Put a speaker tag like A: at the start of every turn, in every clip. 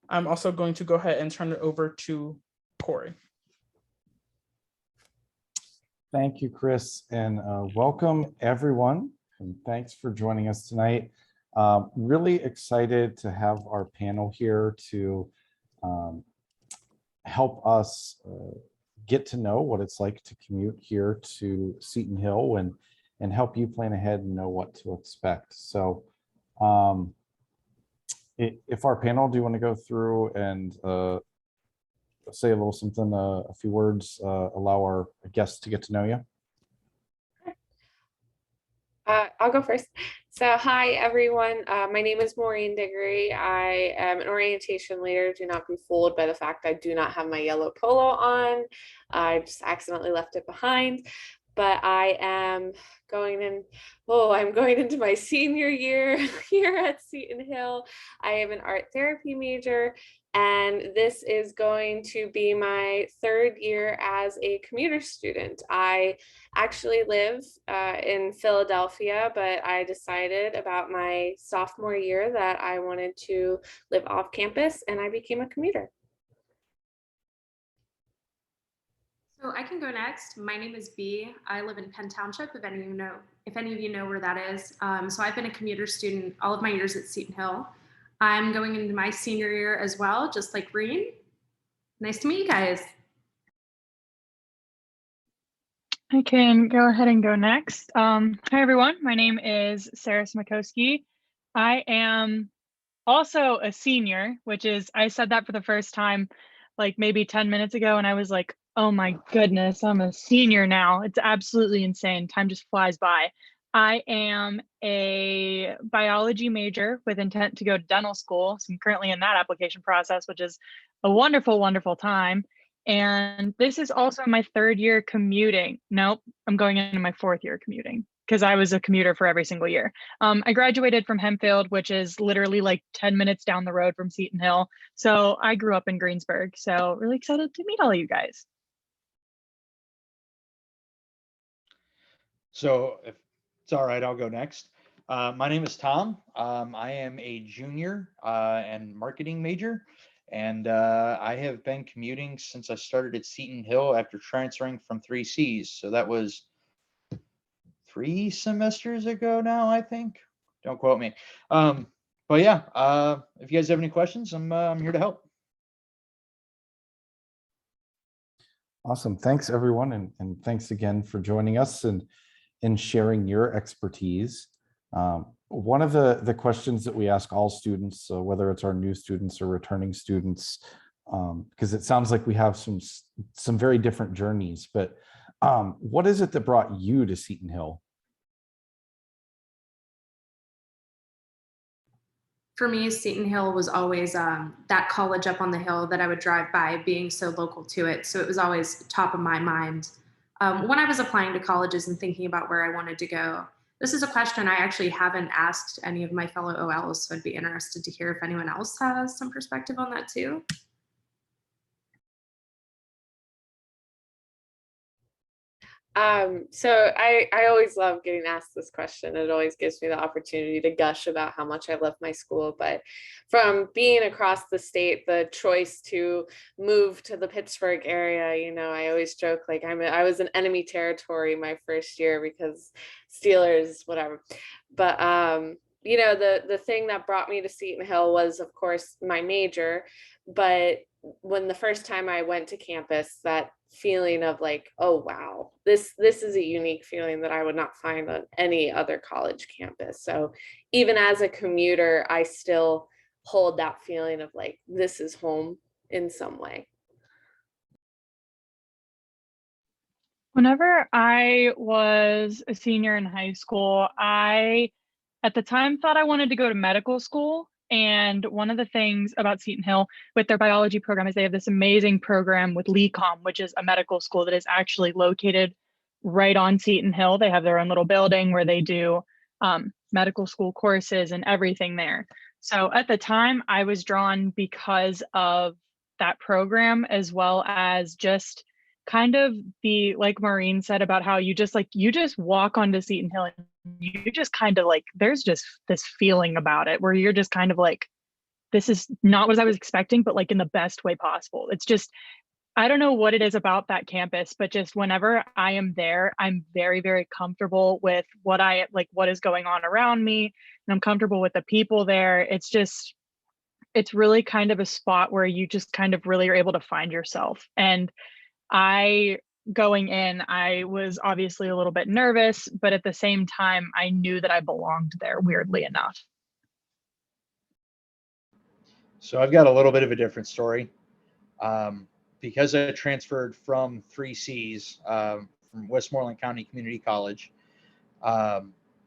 A: I'm also going to go ahead and turn it over to Cory.
B: Thank you, Chris, and welcome everyone, and thanks for joining us tonight. Really excited to have our panel here to help us get to know what it's like to commute here to Seton Hill and help you plan ahead and know what to expect. So if our panel, do you want to go through and say a little something, a few words, allow our guests to get to know you?
C: I'll go first. So hi, everyone. My name is Maureen Diggery. I am an orientation leader. Do not be fooled by the fact I do not have my yellow polo on. I just accidentally left it behind. But I am going in, I'm going into my senior year here at Seton Hill. I am an art therapy major, and this is going to be my third year as a commuter student. I actually live in Philadelphia, but I decided about my sophomore year that I wanted to live off campus, and I became a commuter.
D: So I can go next. My name is B. I live in Penn Township, if any of you know where that is. So I've been a commuter student all of my years at Seton Hill. I'm going into my senior year as well, just like Maureen. Nice to meet you guys.
E: I can go ahead and go next. Hi, everyone. My name is Sarah Semekoski. I am also a senior, which is, I said that for the first time, like maybe 10 minutes ago, and I was like, oh my goodness, I'm a senior now. It's absolutely insane. Time just flies by. I am a biology major with intent to go to dental school. So I'm currently in that application process, which is a wonderful, wonderful time. And this is also my third year commuting. Nope, I'm going into my fourth year commuting because I was a commuter for every single year. I graduated from Hempfield, which is literally like 10 minutes down the road from Seton Hill. So I grew up in Greensburg. So really excited to meet all of you guys.
F: So if it's all right, I'll go next. My name is Tom. I am a junior and marketing major, and I have been commuting since I started at Seton Hill after transferring from 3Cs. So that was 3 semesters ago now, I think. Don't quote me. But yeah, if you guys have any questions, I'm here to help.
B: Awesome. Thanks, everyone. And thanks again for joining us and sharing your expertise. One of the questions that we ask all students, so whether it's our new students or returning students, because it sounds like we have some very different journeys, but what is it that brought you to Seton Hill?
D: For me, Seton Hill was always that college up on the hill that I would drive by, being so local to it. So it was always top of my mind. When I was applying to colleges and thinking about where I wanted to go, this is a question I actually haven't asked any of my fellow OLs, so I'd be interested to hear if anyone else has some perspective on that too.
C: So I always love getting asked this question. It always gives me the opportunity to gush about how much I love my school. But from being across the state, the choice to move to the Pittsburgh area, you know, I always joke like I was in enemy territory my first year because Steelers, whatever. But you know, the thing that brought me to Seton Hill was, of course, my major. But when the first time I went to campus, that feeling of like, oh wow, this is a unique feeling that I would not find on any other college campus. So even as a commuter, I still hold that feeling of like, this is home in some way.
E: Whenever I was a senior in high school, I, at the time, thought I wanted to go to medical school. And one of the things about Seton Hill with their biology program is they have this amazing program with LECOM, which is a medical school that is actually located right on Seton Hill. They have their own little building where they do medical school courses and everything there. So at the time, I was drawn because of that program, as well as just kind of the, like Maureen said about how you just walk onto Seton Hill and you just kind of like, there's just this feeling about it where you're just kind of like, this is not what I was expecting, but like in the best way possible. It's just, I don't know what it is about that campus, but just whenever I am there, I'm very, very comfortable with what is going on around me, and I'm comfortable with the people there. It's really kind of a spot where you just kind of really are able to find yourself. And going in, I was obviously a little bit nervous, but at the same time, I knew that I belonged there, weirdly enough.
F: So I've got a little bit of a different story. Because I transferred from 3Cs, from Westmoreland County Community College,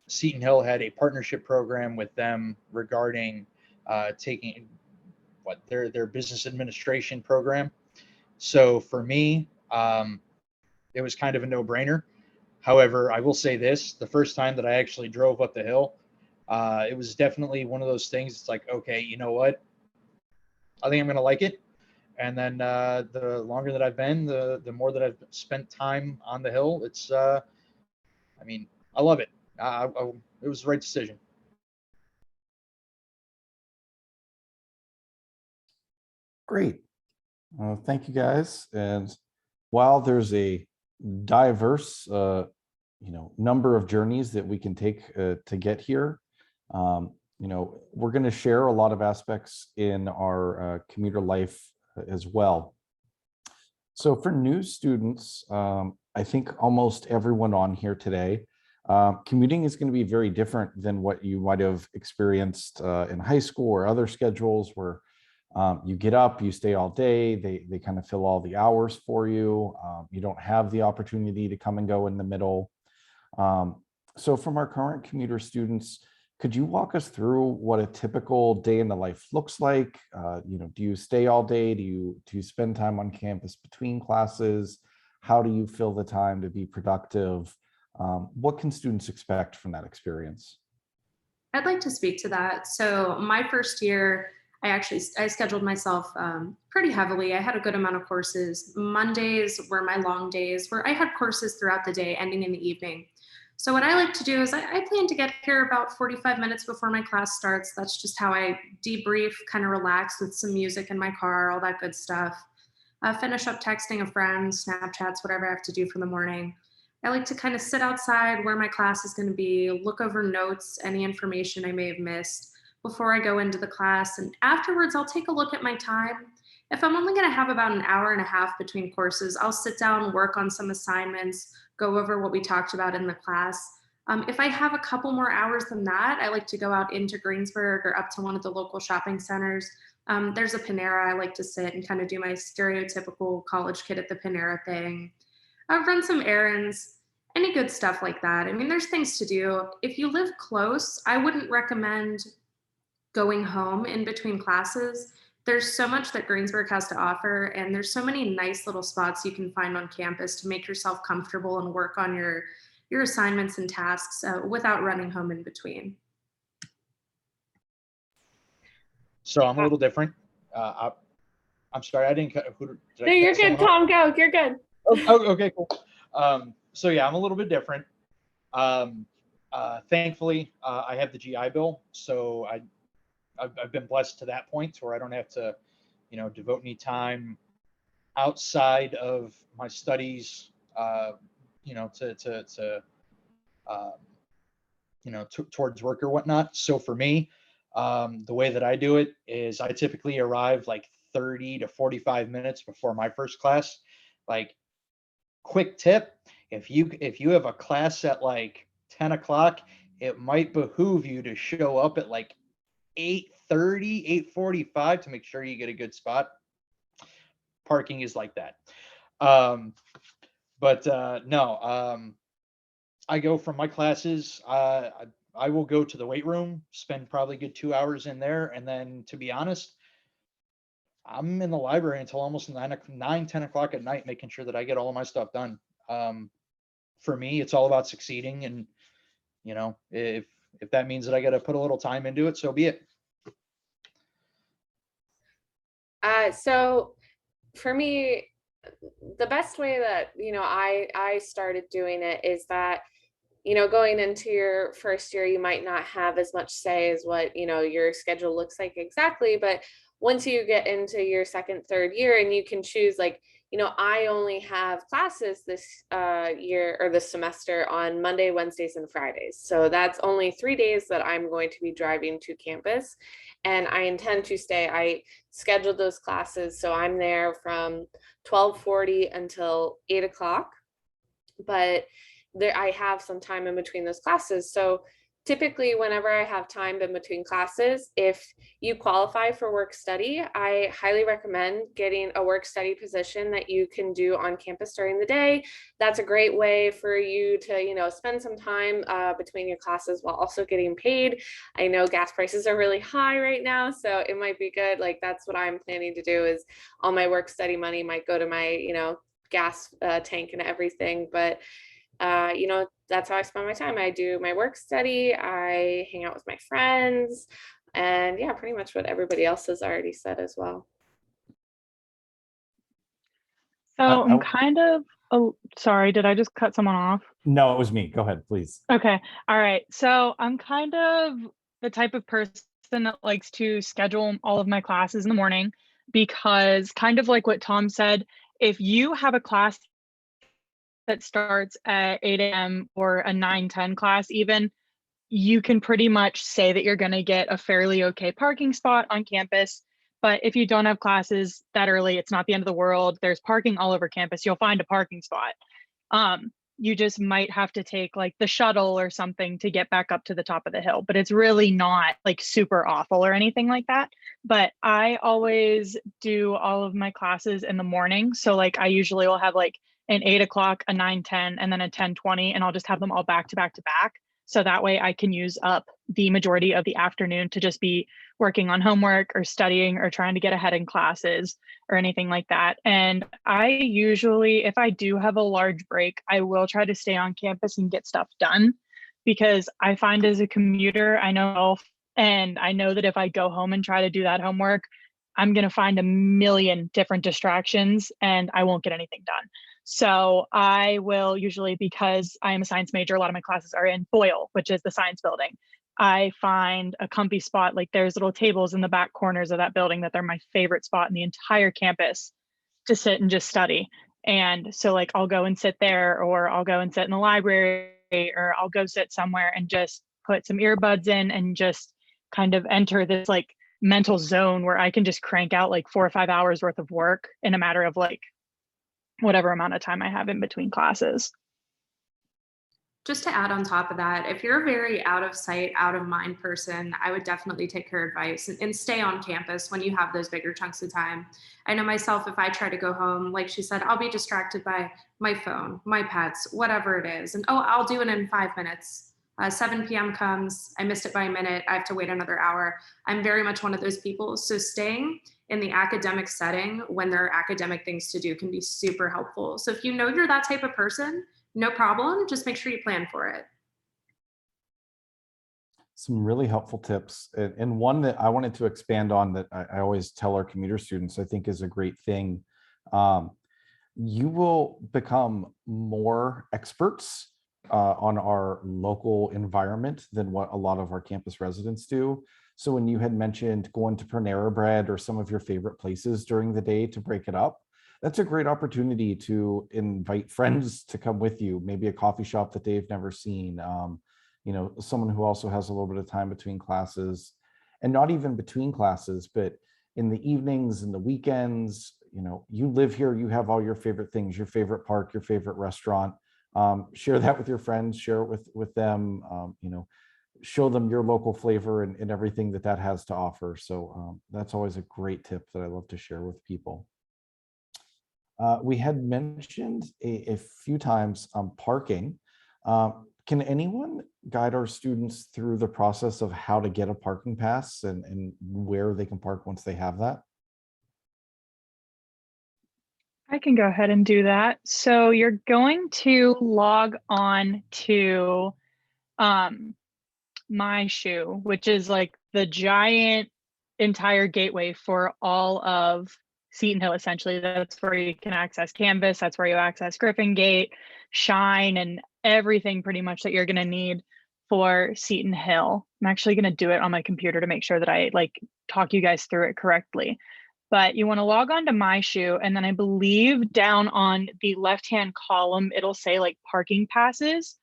F: Seton Hill had a partnership program with them regarding taking their business administration program. So for me, it was kind of a no-brainer. However, I will say this: the first time that I actually drove up the hill, it was definitely one of those things. It's like, okay, you know what? I think I'm going to like it. And then the longer that I've been, the more that I've spent time on the hill, it's, I love it. It was the right decision.
B: Great. Thank you, guys. And while there's a diverse, number of journeys that we can take to get here, we're going to share a lot of aspects in our commuter life as well. So for new students, I think almost everyone on here today, commuting is going to be very different than what you might have experienced in high school or other schedules where you get up, you stay all day, they kind of fill all the hours for you. You don't have the opportunity to come and go in the middle. So from our current commuter students, could you walk us through what a typical day in the life looks like? Do you stay all day? Do you spend time on campus between classes? How do you fill the time to be productive? What can students expect from that experience?
D: I'd like to speak to that. So my first year, I scheduled myself pretty heavily. I had a good amount of courses. Mondays were my long days where I had courses throughout the day, ending in the evening. So what I like to do is I plan to get here about 45 minutes before my class starts. That's just how I debrief, kind of relax with some music in my car, all that good stuff. Finish up texting a friend, Snapchats, whatever I have to do for the morning. I like to kind of sit outside where my class is going to be, look over notes, any information I may have missed before I go into the class. And afterwards, I'll take a look at my time. If I'm only going to have about an hour and a half between courses, I'll sit down, work on some assignments, go over what we talked about in the class. If I have a couple more hours than that, I like to go out into Greensburg or up to one of the local shopping centers. There's a Panera. I like to sit and kind of do my stereotypical college kid at the Panera thing. Run some errands, any good stuff like that. I mean, there's things to do. If you live close, I wouldn't recommend going home in between classes. There's so much that Greensburg has to offer, and there's so many nice little spots you can find on campus to make yourself comfortable and work on your assignments and tasks without running home in between.
F: So I'm a little different. I'm sorry, I didn't cut.
C: No, you're good, Tom. Go. You're good.
F: Oh, okay, cool. So yeah, I'm a little bit different. Thankfully, I have the GI Bill, so I've been blessed to that point where I don't have to, devote any time outside of my studies, towards work or whatnot. So for me, the way that I do it is I typically arrive like 30 to 45 minutes before my first class. Like, quick tip, if you have a class at like 10 o'clock, it might behoove you to show up at like 8:30, 8:45 to make sure you get a good spot. Parking is like that. I go from my classes. I will go to the weight room, spend probably a good 2 hours in there. And then, to be honest, I'm in the library until almost 10 o'clock at night, making sure that I get all of my stuff done. For me, it's all about succeeding. And, if that means that I got to put a little time into it, so be it.
C: So for me, the best way that, I started doing it is that, going into your first year, you might not have as much say as what, your schedule looks like exactly. But once you get into your second, third year and you can choose like, I only have classes this year or this semester on Monday, Wednesdays, and Fridays. So that's only 3 days that I'm going to be driving to campus. And I intend to stay. I scheduled those classes. So I'm there from 12:40 until 8 o'clock. But I have some time in between those classes. So typically whenever I have time in between classes, if you qualify for work study, I highly recommend getting a work study position that you can do on campus during the day. That's a great way for you to, spend some time between your classes while also getting paid. I know gas prices are really high right now, so it might be good. Like that's what I'm planning to do, is all my work study money might go to my, gas tank and everything. But that's how I spend my time. I do my work study, I hang out with my friends, and yeah, pretty much what everybody else has already said as well.
E: So I'm kind of, oh, sorry, did I just cut someone off?
B: No, it was me. Go ahead, please.
E: Okay. All right. So I'm kind of the type of person that likes to schedule all of my classes in the morning, because kind of like what Tom said, if you have a class that starts at 8 a.m. or a 9-10 class even, you can pretty much say that you're going to get a fairly okay parking spot on campus. But if you don't have classes that early, it's not the end of the world. There's parking all over campus. You'll find a parking spot. You just might have to take like the shuttle or something to get back up to the top of the hill, but it's really not like super awful or anything like that. But I always do all of my classes in the morning. So like I usually will have like an 8 o'clock, a 9:10, and then a 10:20, and I'll just have them all back to back to back. So that way I can use up the majority of the afternoon to just be working on homework or studying or trying to get ahead in classes or anything like that. And I usually, if I do have a large break, I will try to stay on campus and get stuff done, because I find as a commuter, I know that if I go home and try to do that homework, I'm going to find a million different distractions and I won't get anything done. So I will usually, because I am a science major, a lot of my classes are in Boyle, which is the science building. I find a comfy spot, like there's little tables in the back corners of that building that they're my favorite spot in the entire campus to sit and just study. And so like I'll go and sit there, or I'll go and sit in the library, or I'll go sit somewhere and just put some earbuds in and just kind of enter this like mental zone where I can just crank out like 4 or 5 hours worth of work in a matter of like whatever amount of time I have in between classes.
D: Just to add on top of that, if you're a very out of sight, out of mind person, I would definitely take her advice and stay on campus when you have those bigger chunks of time. I know myself, if I try to go home, like she said, I'll be distracted by my phone, my pets, whatever it is. And I'll do it in 5 minutes. 7 p.m. comes, I missed it by a minute, I have to wait another hour. I'm very much one of those people. So staying in the academic setting when there are academic things to do can be super helpful. So if you know you're that type of person, no problem, just make sure you plan for it.
B: Some really helpful tips. And one that I wanted to expand on that I always tell our commuter students, I think is a great thing. You will become more experts on our local environment than what a lot of our campus residents do. So when you had mentioned going to Panera Bread or some of your favorite places during the day to break it up, that's a great opportunity to invite friends to come with you, maybe a coffee shop that they've never seen, someone who also has a little bit of time between classes, and not even between classes, but in the evenings and the weekends. You live here, you have all your favorite things, your favorite park, your favorite restaurant. Share that with your friends, share it with them, show them your local flavor and everything that has to offer. So that's always a great tip that I love to share with people. We had mentioned a few times parking. Can anyone guide our students through the process of how to get a parking pass and where they can park once they have that?
E: I can go ahead and do that. So you're going to log on to my SHU, which is like the giant entire gateway for all of Seton Hill. Essentially, that's where you can access Canvas, that's where you access Griffin Gate, Shine, and everything pretty much that you're going to need for Seton Hill. I'm actually going to do it on my computer to make sure that I like talk you guys through it correctly. But you want to log on to MySHU, and then I believe down on the left-hand column, it'll say like parking passes.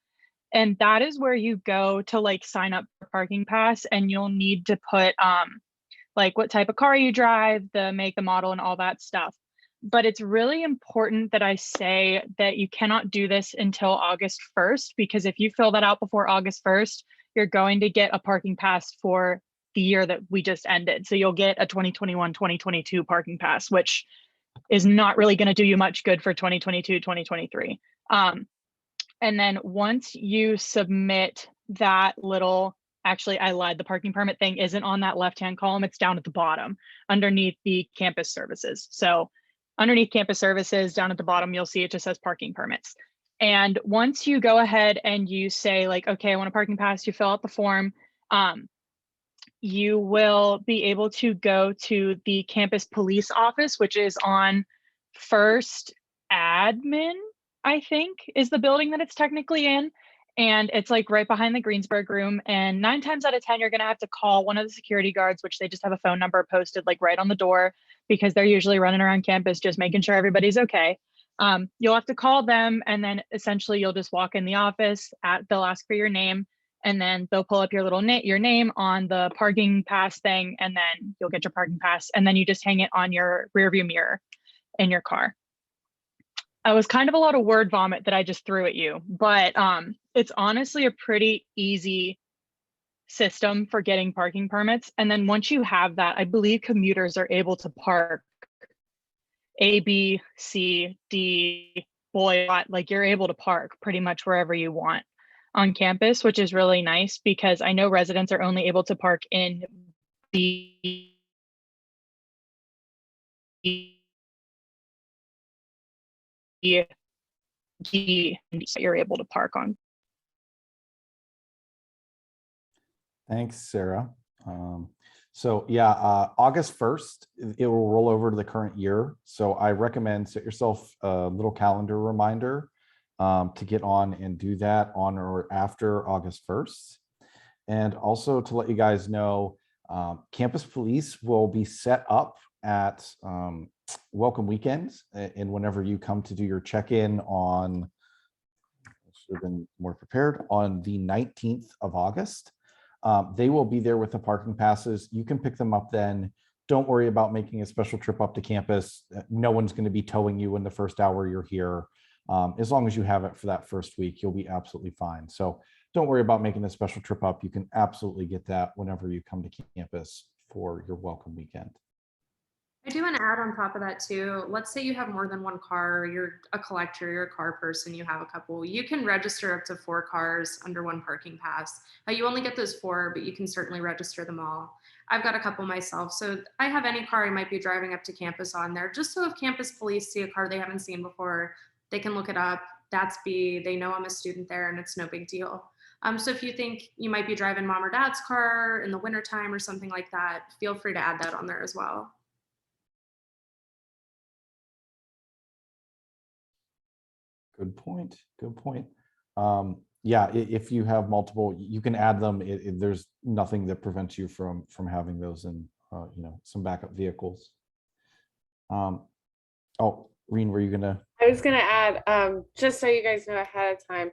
E: And that is where you go to like sign up for parking pass, and you'll need to put like what type of car you drive, the make, the model, and all that stuff. But it's really important that I say that you cannot do this until August 1st, because if you fill that out before August 1st, you're going to get a parking pass for the year that we just ended. So you'll get a 2021-2022 parking pass, which is not really going to do you much good for 2022-2023. And then once you submit that little, actually I lied, the parking permit thing isn't on that left-hand column, it's down at the bottom underneath the campus services. So underneath campus services, down at the bottom, you'll see it just says parking permits. And once you go ahead and you say like, okay, I want a parking pass, you fill out the form, you will be able to go to the campus police office, which is on First Admin, I think is the building that it's technically in. And it's like right behind the Greensburg room. And 9 times out of 10, you're going to have to call one of the security guards, which they just have a phone number posted like right on the door, because they're usually running around campus just making sure everybody's okay. You'll have to call them, and then essentially you'll just walk in the office, they'll ask for your name, and then they'll pull up your little your name on the parking pass thing, and then you'll get your parking pass, and then you just hang it on your rear view mirror in your car. It was kind of a lot of word vomit that I just threw at you, but it's honestly a pretty easy system for getting parking permits. And then once you have that, I believe commuters are able to park A, B, C, D, boy, like you're able to park pretty much wherever you want on campus, which is really nice because I know residents are only able to park in the you're able to park on.
B: Thanks, Sarah. So yeah, August 1st, it will roll over to the current year. So I recommend set yourself a little calendar reminder to get on and do that on or after August 1st. And also to let you guys know, campus police will be set up at welcome weekends, and whenever you come to do your check-in on, should have been more prepared, on the 19th of August, they will be there with the parking passes. You can pick them up then. Don't worry about making a special trip up to campus. No one's going to be towing you in the first hour you're here. As long as you have it for that first week, you'll be absolutely fine. So don't worry about making a special trip up. You can absolutely get that whenever you come to campus for your welcome weekend.
D: I do want to add on top of that too. Let's say you have more than one car, you're a collector, you're a car person, you have a couple. You can register up to 4 cars under one parking pass. You only get those 4, but you can certainly register them all. I've got a couple myself, so I have any car I might be driving up to campus on there, just so if campus police see a car they haven't seen before, they can look it up. That's B, they know I'm a student there and it's no big deal. So if you think you might be driving mom or dad's car in the wintertime or something like that, feel free to add that on there as well.
B: Good point. Good point. Yeah, if you have multiple, you can add them. There's nothing that prevents you from having those in, some backup vehicles. Oh, Reen, were you gonna?
C: I was gonna add, just so you guys know ahead of time,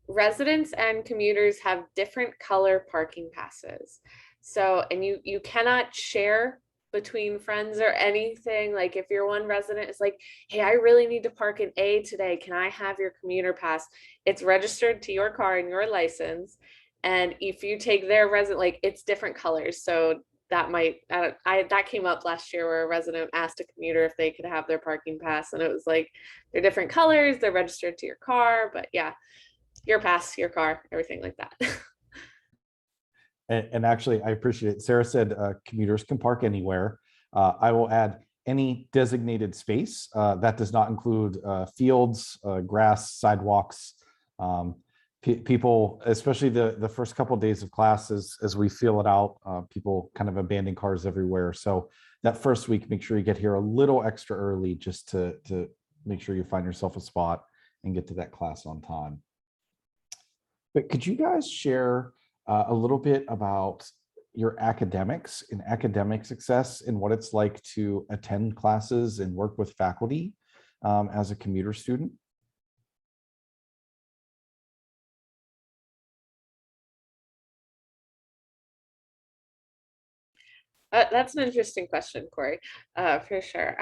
C: residents and commuters have different color parking passes. So, and you cannot share between friends or anything. Like if your one resident is like, hey, I really need to park in A today, can I have your commuter pass? It's registered to your car and your license, and if you take their resident, like it's different colors. So that might, that came up last year where a resident asked a commuter if they could have their parking pass, and it was like they're different colors, they're registered to your car, but yeah, your pass, your car, everything like that.
B: And actually, I appreciate it. Sarah said commuters can park anywhere. I will add any designated space. That does not include fields, grass, sidewalks. People, especially the first couple of days of classes, as we feel it out, people kind of abandon cars everywhere. So that first week, make sure you get here a little extra early just to make sure you find yourself a spot and get to that class on time. But could you guys share a little bit about your academics and academic success and what it's like to attend classes and work with faculty as a commuter student?
C: That's an interesting question, Cory, for sure.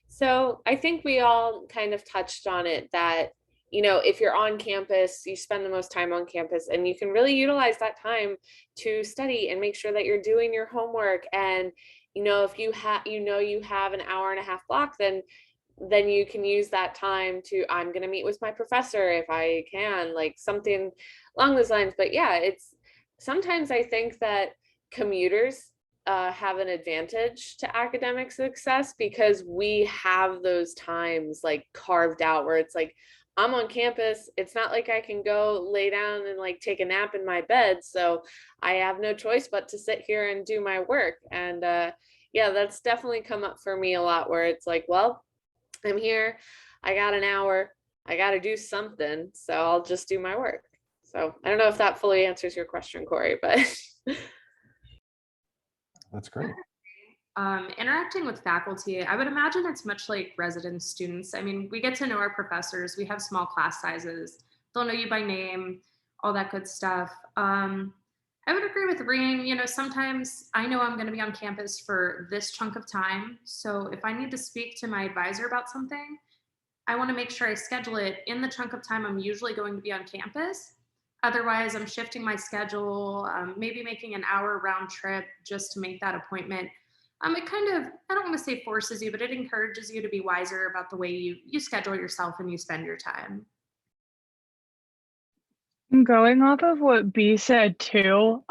C: So I think we all kind of touched on it that, if you're on campus, you spend the most time on campus and you can really utilize that time to study and make sure that you're doing your homework. And, if you have an hour and a half block, then you can use that time to, I'm going to meet with my professor if I can, like something along those lines. But yeah, sometimes I think that commuters have an advantage to academic success because we have those times like carved out where it's like, I'm on campus. It's not like I can go lay down and like take a nap in my bed. So I have no choice but to sit here and do my work. And yeah, that's definitely come up for me a lot where it's like, well, I'm here, I got an hour, I got to do something, so I'll just do my work. So I don't know if that fully answers your question, Cory, but
B: That's great.
D: Interacting with faculty, I would imagine it's much like resident students. I mean, we get to know our professors, we have small class sizes, they'll know you by name, all that good stuff. I would agree with Maureen, sometimes I know I'm going to be on campus for this chunk of time. So if I need to speak to my advisor about something, I want to make sure I schedule it in the chunk of time I'm usually going to be on campus. Otherwise, I'm shifting my schedule, maybe making an hour round trip just to make that appointment. It kind of, I don't want to say forces you, but it encourages you to be wiser about the way you schedule yourself and you spend your time.
E: Going off of what B said too,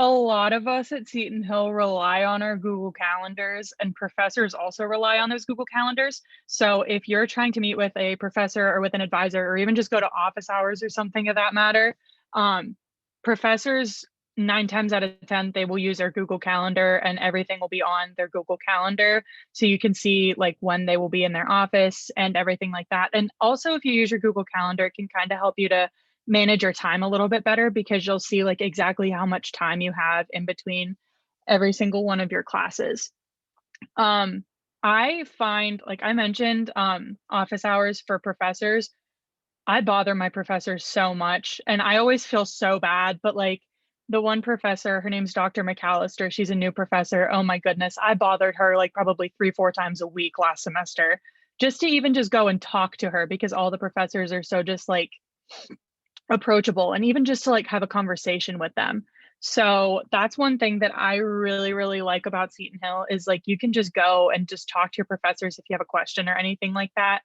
E: a lot of us at Seton Hill rely on our Google Calendars, and professors also rely on those Google Calendars. So if you're trying to meet with a professor or with an advisor, or even just go to office hours or something of that matter, professors 9 times out of 10, they will use their Google Calendar and everything will be on their Google Calendar. So you can see like when they will be in their office and everything like that. And also if you use your Google Calendar, it can kind of help you to manage your time a little bit better because you'll see like exactly how much time you have in between every single one of your classes. I find, like I mentioned, office hours for professors, I bother my professors so much and I always feel so bad, but like the one professor, her name's Dr. McAllister, she's a new professor. Oh my goodness, I bothered her like probably 3-4 times a week last semester just to even just go and talk to her because all the professors are so just like approachable and even just to like have a conversation with them. So that's one thing that I really, really like about Seton Hill is like you can just go and just talk to your professors if you have a question or anything like that.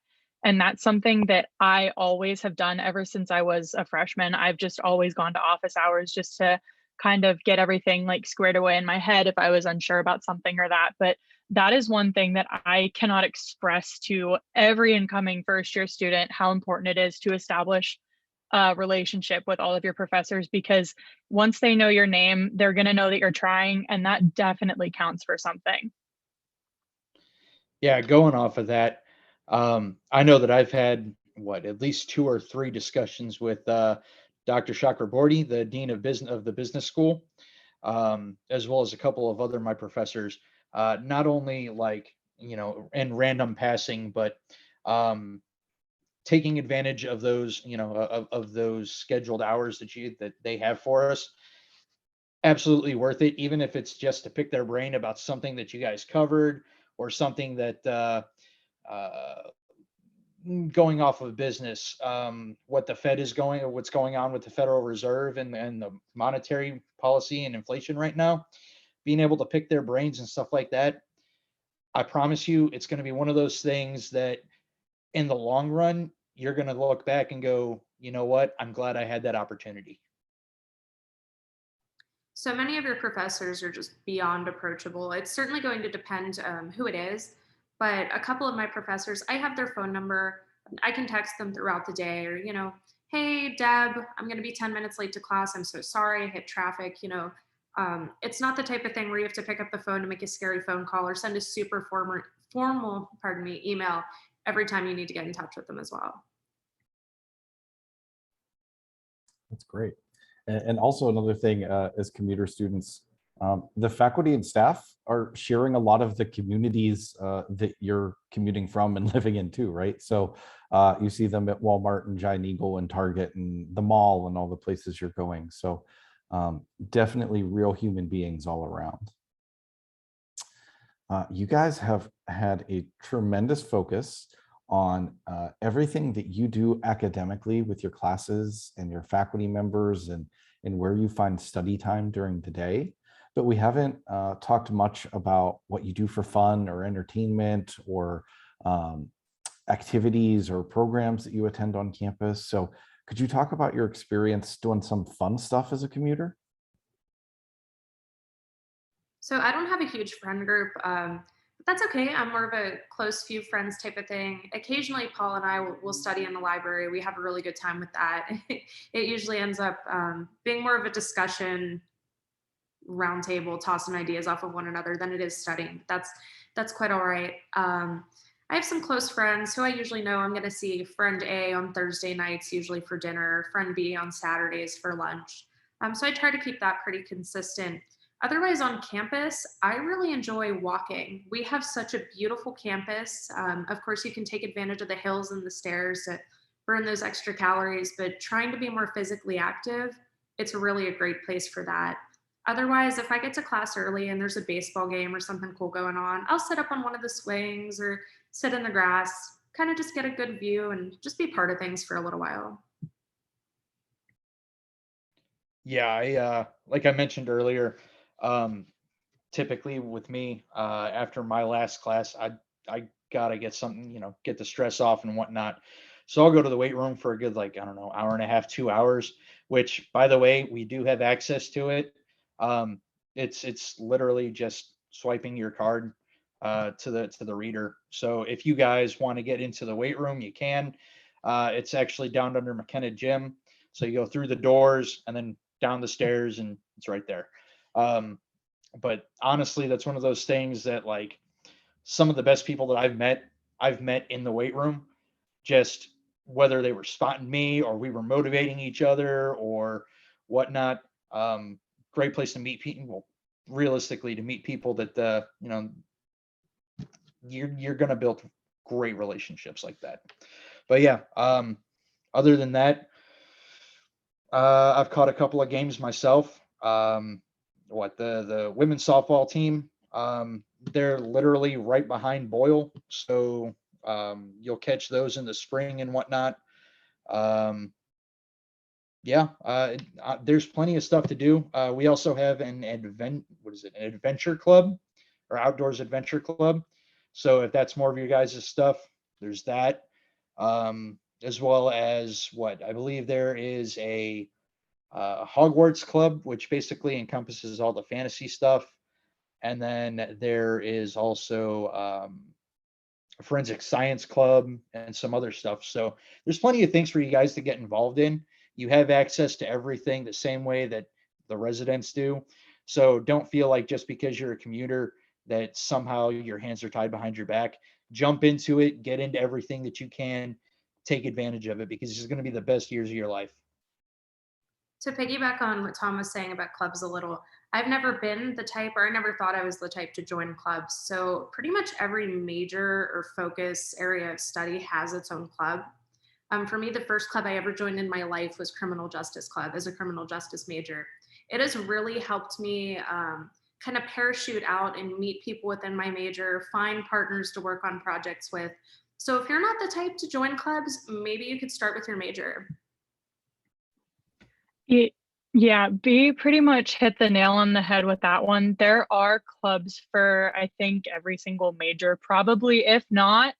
E: And that's something that I always have done ever since I was a freshman. I've just always gone to office hours just to kind of get everything like squared away in my head if I was unsure about something or that. But that is one thing that I cannot express to every incoming first year student how important it is to establish relationship with all of your professors because once they know your name, they're going to know that you're trying, and that definitely counts for something.
F: Yeah, going off of that, I know that I've had at least 2 or 3 discussions with Dr. Chakraborty, the dean of the business school, as well as a couple of other my professors. Not only like in random passing, but taking advantage of those, of those scheduled hours that they have for us. Absolutely worth it, even if it's just to pick their brain about something that you guys covered or something that going off of business, what the Fed is going, or what's going on with the Federal Reserve and the monetary policy and inflation right now, being able to pick their brains and stuff like that. I promise you, it's going to be one of those things that in the long run, you're going to look back and go, you know what? I'm glad I had that opportunity.
D: So many of your professors are just beyond approachable. It's certainly going to depend who it is, but a couple of my professors, I have their phone number. I can text them throughout the day or, hey, Deb, I'm going to be 10 minutes late to class. I'm so sorry. I hit traffic. It's not the type of thing where you have to pick up the phone to make a scary phone call or send a super formal, email every time you need to get in touch with them as well.
B: That's great. And also another thing, as commuter students, the faculty and staff are sharing a lot of the communities that you're commuting from and living in too, right? So you see them at Walmart and Giant Eagle and Target and the mall and all the places you're going. So definitely real human beings all around. You guys have had a tremendous focus on everything that you do academically with your classes and your faculty members and where you find study time during the day. But we haven't talked much about what you do for fun or entertainment or activities or programs that you attend on campus. So could you talk about your experience doing some fun stuff as a commuter?
D: So I don't have a huge friend group, but that's okay. I'm more of a close few friends type of thing. Occasionally, Paul and I will study in the library. We have a really good time with that. It usually ends up being more of a discussion roundtable, tossing ideas off of one another than it is studying. That's quite all right. I have some close friends who I usually know. I'm going to see friend A on Thursday nights, usually for dinner, friend B on Saturdays for lunch. So I try to keep that pretty consistent. Otherwise, on campus, I really enjoy walking. We have such a beautiful campus. Of course, you can take advantage of the hills and the stairs to burn those extra calories, but trying to be more physically active, it's really a great place for that. Otherwise, if I get to class early and there's a baseball game or something cool going on, I'll sit up on one of the swings or sit in the grass, kind of just get a good view and just be part of things for a little while.
F: Yeah, I like I mentioned earlier, typically with me, after my last class, I gotta get something, get the stress off and whatnot. So I'll go to the weight room for a good, like, I don't know, hour and a half, 2 hours, which, by the way, we do have access to it. It's literally just swiping your card to the reader. So if you guys want to get into the weight room, you can. It's actually down under McKenna Gym. So you go through the doors and then down the stairs, and it's right there. But honestly, that's one of those things that, like, some of the best people that I've met in the weight room, just whether they were spotting me or we were motivating each other or whatnot. Great place to meet people. Well, realistically, to meet people that you're gonna build great relationships like that. But yeah, other than that, I've caught a couple of games myself. The women's softball team, they're literally right behind Boyle, so you'll catch those in the spring and whatnot. There's plenty of stuff to do. We also have an adventure club or outdoors adventure club. So if that's more of your guys' stuff, there's that. As well as what I believe there is a Hogwarts club, which basically encompasses all the fantasy stuff. And then there is also a forensic science club and some other stuff. So there's plenty of things for you guys to get involved in. You have access to everything the same way that the residents do. So don't feel like just because you're a commuter that somehow your hands are tied behind your back. Jump into it, get into everything that you can, take advantage of it, because it's going to be the best years of your life.
D: To piggyback on what Tom was saying about clubs a little, I've never been the type, or I never thought I was the type to join clubs. So pretty much every major or focus area of study has its own club. For me, the first club I ever joined in my life was Criminal Justice Club as a criminal justice major. It has really helped me kind of parachute out and meet people within my major, find partners to work on projects with. So if you're not the type to join clubs, maybe you could start with your major.
E: Yeah, B pretty much hit the nail on the head with that one. There are clubs for, I think, every single major, probably. If not,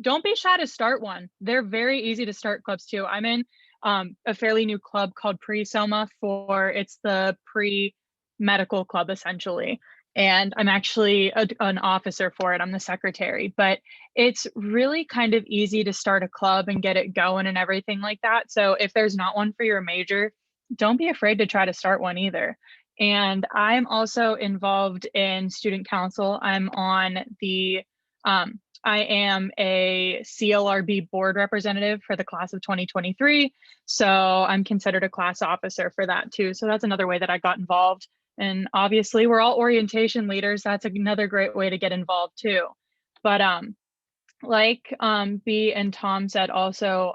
E: don't be shy to start one. They're very easy to start clubs too. I'm in a fairly new club called Pre-Soma it's the pre-medical club essentially. And I'm actually an officer for it. I'm the secretary, but it's really kind of easy to start a club and get it going and everything like that. So if there's not one for your major, don't be afraid to try to start one either. And I'm also involved in student council. I'm on the I am a CLRB board representative for the class of 2023. So I'm considered a class officer for that too. So that's another way that I got involved. And obviously we're all orientation leaders. That's another great way to get involved too. But like B and Tom said also,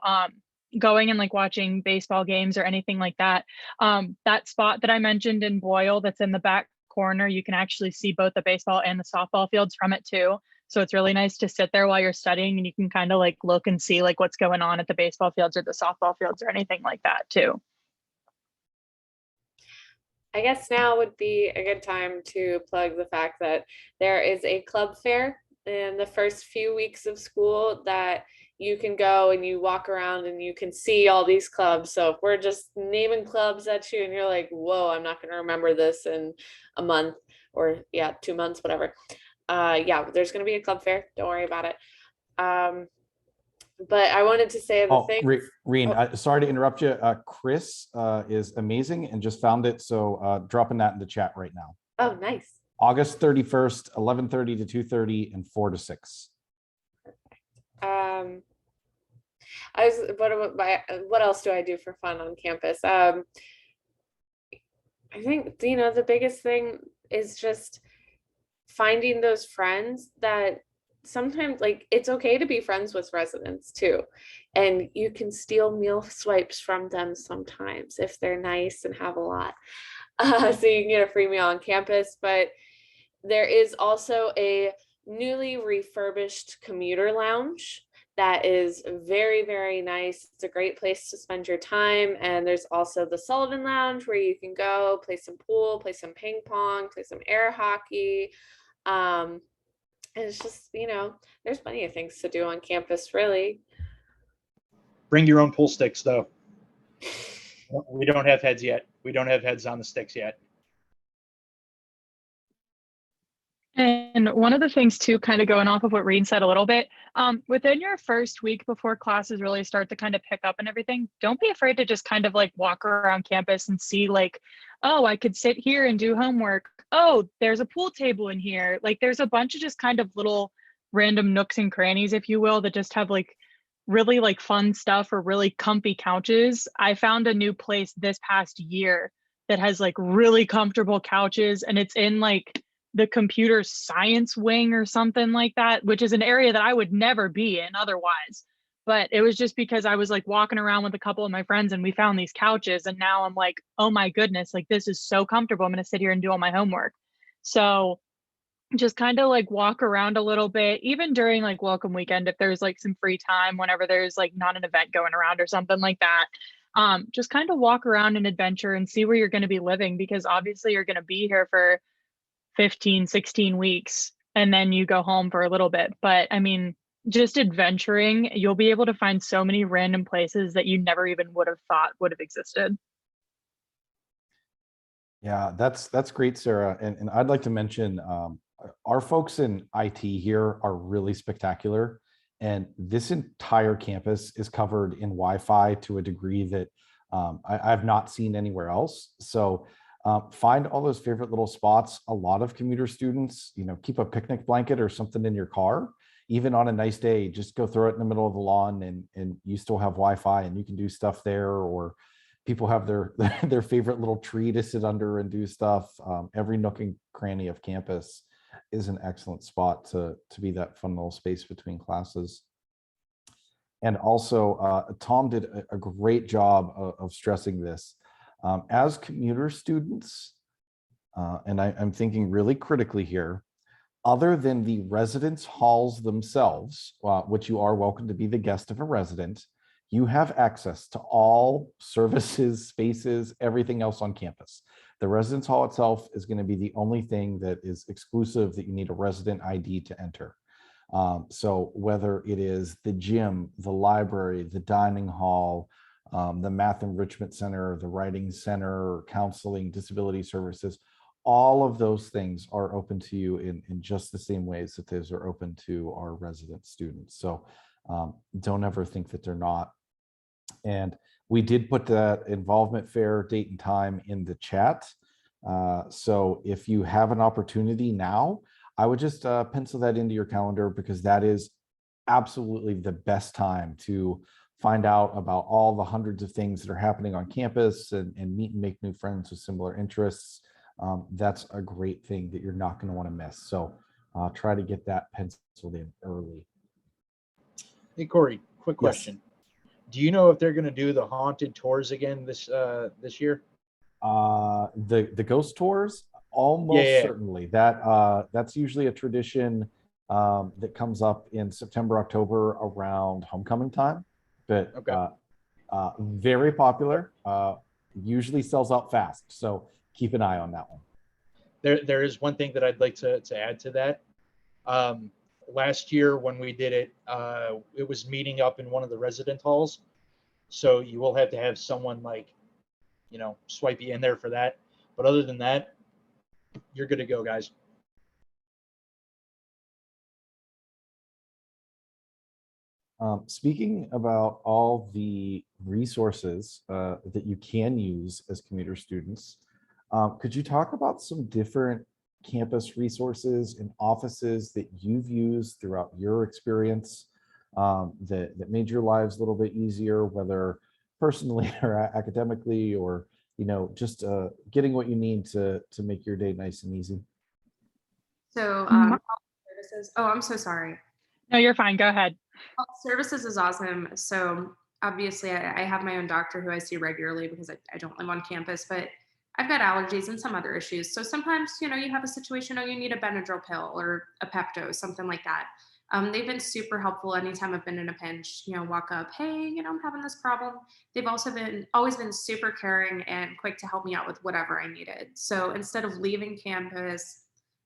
E: going and like watching baseball games or anything like that, that spot that I mentioned in Boyle that's in the back corner, you can actually see both the baseball and the softball fields from it too. So it's really nice to sit there while you're studying and you can kind of like look and see like what's going on at the baseball fields or the softball fields or anything like that too.
C: I guess now would be a good time to plug the fact that there is a club fair in the first few weeks of school that you can go and you walk around and you can see all these clubs. So if we're just naming clubs at you and you're like, whoa, I'm not going to remember this in a month or 2 months, whatever. Yeah, there's going to be a club fair. Don't worry about it. But I wanted to say the thing.
B: Reen, sorry to interrupt you. Chris is amazing and just found it. So dropping that in the chat right now.
C: Oh, nice.
B: August 31st, 11:30 to 2:30 and 4 to 6.
C: What else do I do for fun on campus? I think, the biggest thing is just finding those friends that sometimes, like, it's okay to be friends with residents too. And you can steal meal swipes from them sometimes if they're nice and have a lot. So you can get a free meal on campus, but there is also a newly refurbished Commuter Lounge that is very, very nice. It's a great place to spend your time. And there's also the Sullivan Lounge where you can go play some pool, play some ping pong, play some air hockey. And it's just, there's plenty of things to do on campus, really.
F: Bring your own pool sticks, though. We don't have heads yet. We don't have heads on the sticks yet.
E: And one of the things too, kind of going off of what Reen said a little bit, within your first week before classes really start to kind of pick up and everything, don't be afraid to just kind of like walk around campus and see like, oh, I could sit here and do homework. Oh, there's a pool table in here. Like there's a bunch of just kind of little random nooks and crannies, if you will, that just have like really like fun stuff or really comfy couches. I found a new place this past year that has like really comfortable couches, and it's in like the computer science wing or something like that, which is an area that I would never be in otherwise. But it was just because I was like walking around with a couple of my friends and we found these couches, and now I'm like, oh my goodness, like this is so comfortable. I'm going to sit here and do all my homework. So just kind of like walk around a little bit, even during like welcome weekend, if there's like some free time, whenever there's like not an event going around or something like that. Just kind of walk around and adventure and see where you're going to be living, because obviously you're going to be here for 15, 16 weeks, and then you go home for a little bit. But I mean, just adventuring, you'll be able to find so many random places that you never even would have thought would have existed.
B: Yeah, that's great, Sarah. And I'd like to mention our folks in IT here are really spectacular. And this entire campus is covered in Wi-Fi to a degree that I've not seen anywhere else. So find all those favorite little spots. A lot of commuter students, keep a picnic blanket or something in your car. Even on a nice day, just go throw it in the middle of the lawn, and you still have Wi-Fi and you can do stuff there. Or people have their favorite little tree to sit under and do stuff. Every nook and cranny of campus is an excellent spot to be that fun little space between classes. And also, Tom did a great job of stressing this. As commuter students, and I'm thinking really critically here, other than the residence halls themselves, which you are welcome to be the guest of a resident, you have access to all services, spaces, everything else on campus. The residence hall itself is going to be the only thing that is exclusive that you need a resident ID to enter. So whether it is the gym, the library, the dining hall, the math enrichment center, the writing center, counseling, disability services, all of those things are open to you in just the same ways that those are open to our resident students. So don't ever think that they're not. And we did put that involvement fair date and time in the chat. So if you have an opportunity now, I would just pencil that into your calendar, because that is absolutely the best time to find out about all the hundreds of things that are happening on campus and meet and make new friends with similar interests. That's a great thing that you're not going to want to miss. So try to get that penciled in early.
F: Hey, Cory, quick
B: Yes.
F: question. Do you know if they're going to do the haunted tours again this year?
B: The ghost tours, almost
F: Yeah.
B: certainly. That's usually a tradition that comes up in September, October around homecoming time, but
F: Okay.
B: very popular. Usually sells out fast, so keep an eye on that one.
F: There is one thing that I'd like to add to that. Last year when we did it, it was meeting up in one of the resident halls. So you will have to have someone like, swipe you in there for that. But other than that, you're good to go, guys.
B: Speaking about all the resources that you can use as commuter students, could you talk about some different campus resources and offices that you've used throughout your experience that made your lives a little bit easier, whether personally or academically, or just getting what you need to make your day nice and easy?
D: So
E: Mhm.
D: services. Oh, I'm so sorry.
E: No, you're fine. Go ahead.
D: Health services is awesome. So obviously I have my own doctor who I see regularly because I don't live on campus, but I've got allergies and some other issues. So sometimes, you have a situation or you need a Benadryl pill or a Pepto, something like that. They've been super helpful anytime I've been in a pinch, walk up, hey, I'm having this problem. They've also always been super caring and quick to help me out with whatever I needed. So instead of leaving campus,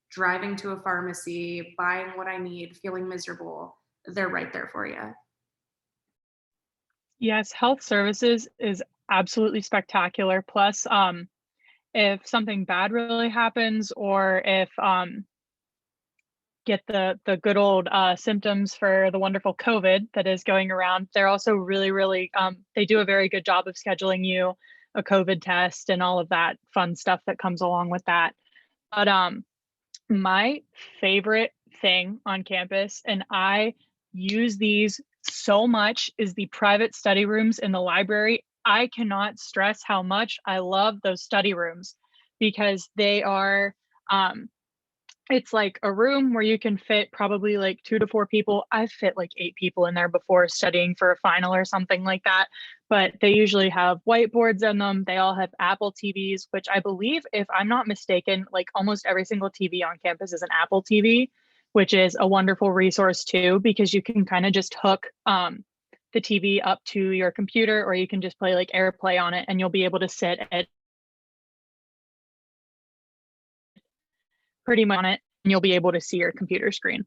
D: driving to a pharmacy, buying what I need, feeling miserable, they're right there for you.
E: Yes, health services is absolutely spectacular. Plus, if something bad really happens, or if get the good old symptoms for the wonderful COVID that is going around, they're also really they do a very good job of scheduling you a COVID test and all of that fun stuff that comes along with that. But my favorite thing on campus, and I use these so much, is the private study rooms in the library. I cannot stress how much I love those study rooms, because they are it's like a room where you can fit probably like 2 to 4 people. I've fit like 8 people in there before studying for a final or something like that. But they usually have whiteboards in them. They all have Apple TVs, which I believe, if I'm not mistaken, like almost every single TV on campus is an Apple TV, which is a wonderful resource too, because you can kind of just hook the TV up to your computer, or you can just play like AirPlay on it, and you'll be able to sit at pretty much on it, and you'll be able to see your computer screen.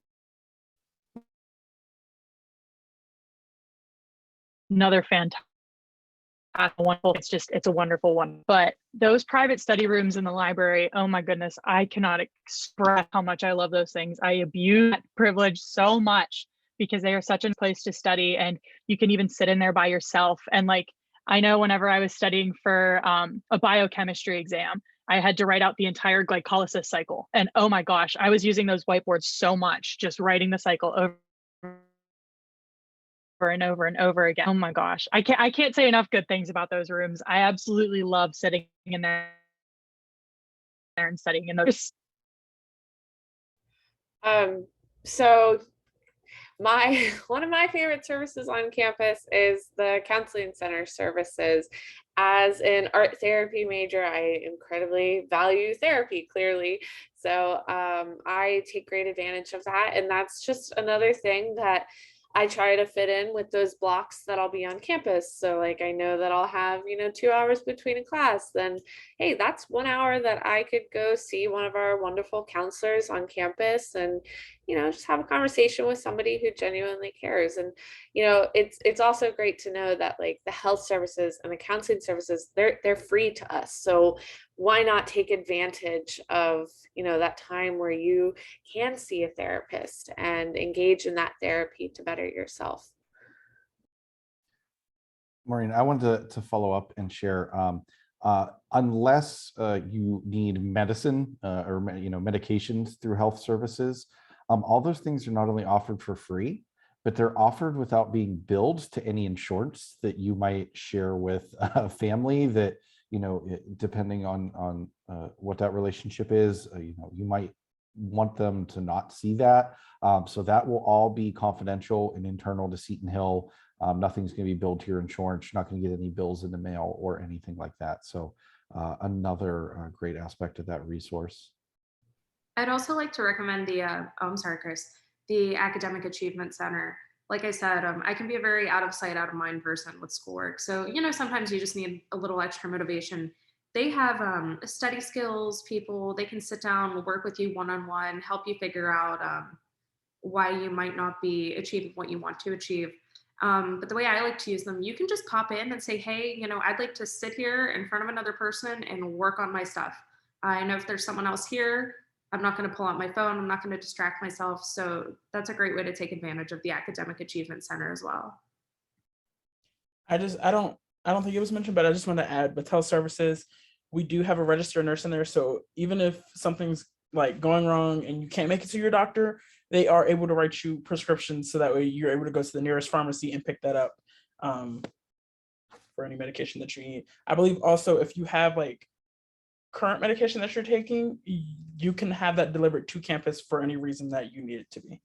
E: Another fantastic, wonderful, it's a wonderful one. But those private study rooms in the library, oh my goodness, I cannot express how much I love those things. I abuse that privilege so much, because they are such a place to study, and you can even sit in there by yourself. And like, I know whenever I was studying for a biochemistry exam, I had to write out the entire glycolysis cycle. And oh my gosh, I was using those whiteboards so much, just writing the cycle over and over and over again. Oh my gosh, I can't say enough good things about those rooms. I absolutely love sitting in there and studying in those.
C: So one of my favorite services on campus is the counseling center services. As an art therapy major, I incredibly value therapy, clearly. So I take great advantage of that. And that's just another thing that I try to fit in with those blocks that I'll be on campus. So like, I know that I'll have, 2 hours between a class, then, hey, that's 1 hour that I could go see one of our wonderful counselors on campus and, just have a conversation with somebody who genuinely cares. And, it's also great to know that like the health services and the counseling services, they're free to us. So why not take advantage of, that time where you can see a therapist and engage in that therapy to better yourself.
B: Maureen, I wanted to follow up and share. unless you need medicine or medications through health services, all those things are not only offered for free, but they're offered without being billed to any insurance that you might share with a family that, depending on what that relationship is, you might want them to not see that. So that will all be confidential and internal to Seton Hill. Nothing's going to be billed to your insurance. You're not going to get any bills in the mail or anything like that. So another great aspect of that resource.
D: I'd also like to recommend I'm sorry, Chris, the Academic Achievement Center. Like I said, I can be a very out of sight, out of mind person with schoolwork. So, sometimes you just need a little extra motivation. They have study skills people. They can sit down, work with you one-on-one, help you figure out why you might not be achieving what you want to achieve. But the way I like to use them, you can just pop in and say, hey, I'd like to sit here in front of another person and work on my stuff. I know if there's someone else here, I'm not going to pull out my phone. I'm not going to distract myself. So that's a great way to take advantage of the Academic Achievement Center as well.
A: I don't think it was mentioned, but I just want to add, with health services, we do have a registered nurse in there. So even if something's like going wrong and you can't make it to your doctor, they are able to write you prescriptions. So that way you're able to go to the nearest pharmacy and pick that up for any medication that you need. I believe also if you have like current medication that you're taking, you can have that delivered to campus for any reason that you need it to be.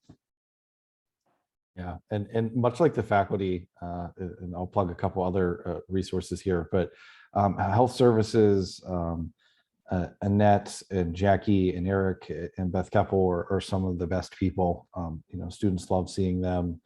B: Yeah, and much like the faculty, and I'll plug a couple other resources here, but health services, Annette and Jackie and Eric and Beth Keppel are some of the best people. Students love seeing them.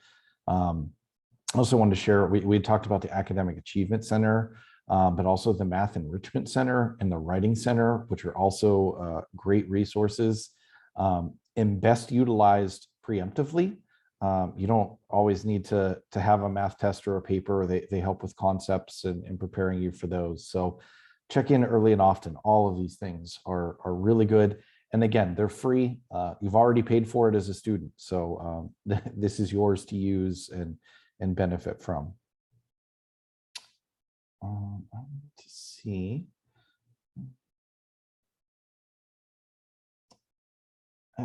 B: Also wanted to share, we talked about the Academic Achievement Center, but also the Math Enrichment Center and the Writing Center, which are also great resources and best utilized preemptively. You don't always need to have a math test or a paper. They help with concepts and preparing you for those. So check in early and often. All of these things are really good. And again, they're free. You've already paid for it as a student. So this is yours to use and benefit from. To see.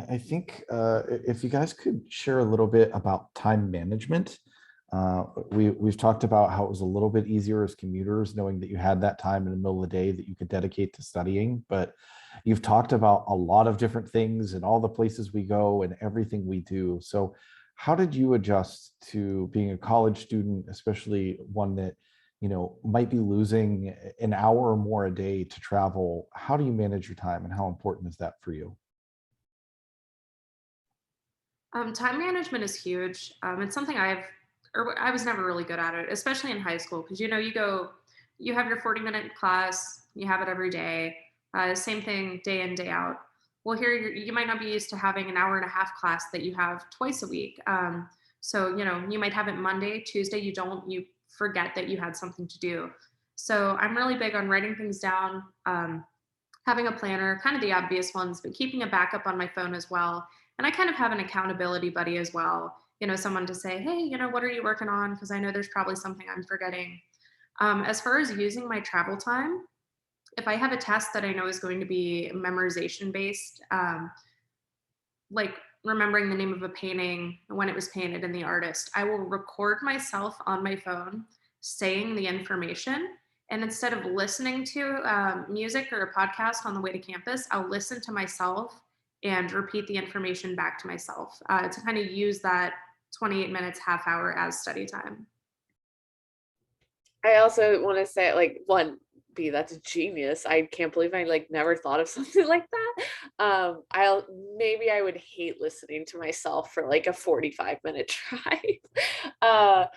B: I think if you guys could share a little bit about time management. We've talked about how it was a little bit easier as commuters, knowing that you had that time in the middle of the day that you could dedicate to studying, but you've talked about a lot of different things and all the places we go and everything we do. So how did you adjust to being a college student, especially one that might be losing an hour or more a day to travel? How do you manage your time and how important is that for you?
D: Time management is huge. It's something I was never really good at it, especially in high school, because you have your 40-minute class, you have it every day, same thing day in, day out. Well, here you might not be used to having an hour and a half class that you have twice a week. So you might have it Monday, Tuesday, you forget that you had something to do. So I'm really big on writing things down, having a planner, kind of the obvious ones, but keeping a backup on my phone as well. And I kind of have an accountability buddy as well, someone to say, hey, what are you working on? Because I know there's probably something I'm forgetting. As far as using my travel time, if I have a test that I know is going to be memorization based, like remembering the name of a painting, when it was painted, and the artist, I will record myself on my phone saying the information. And instead of listening to music or a podcast on the way to campus, I'll listen to myself and repeat the information back to myself to kind of use that 28 minutes, half hour as study time.
C: I also want to say, that's a genius. I can't believe I never thought of something like that. Maybe I would hate listening to myself for a 45-minute drive.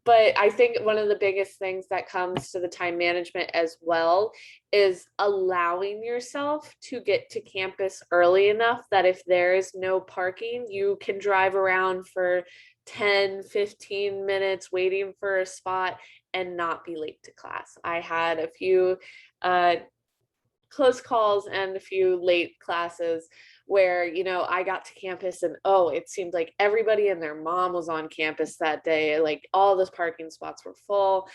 C: But I think one of the biggest things that comes to the time management as well is allowing yourself to get to campus early enough that if there is no parking, you can drive around for 10, 15 minutes waiting for a spot and not be late to class. I had a few close calls and a few late classes where, I got to campus and, it seemed like everybody and their mom was on campus that day. All those parking spots were full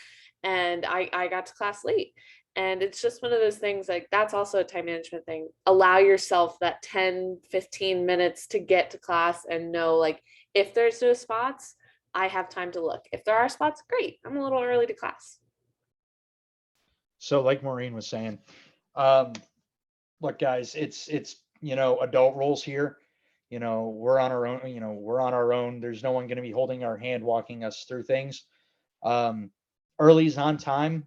C: and I got to class late. And it's just one of those things, like that's also a time management thing. Allow yourself that 10-15 minutes to get to class and know, like, if there's no spots, I have time to look. If there are spots, great. I'm a little early to class.
F: So like Maureen was saying, look guys, it's adult rules here. We're on our own, we're on our own. There's no one going to be holding our hand, walking us through things. Early is on time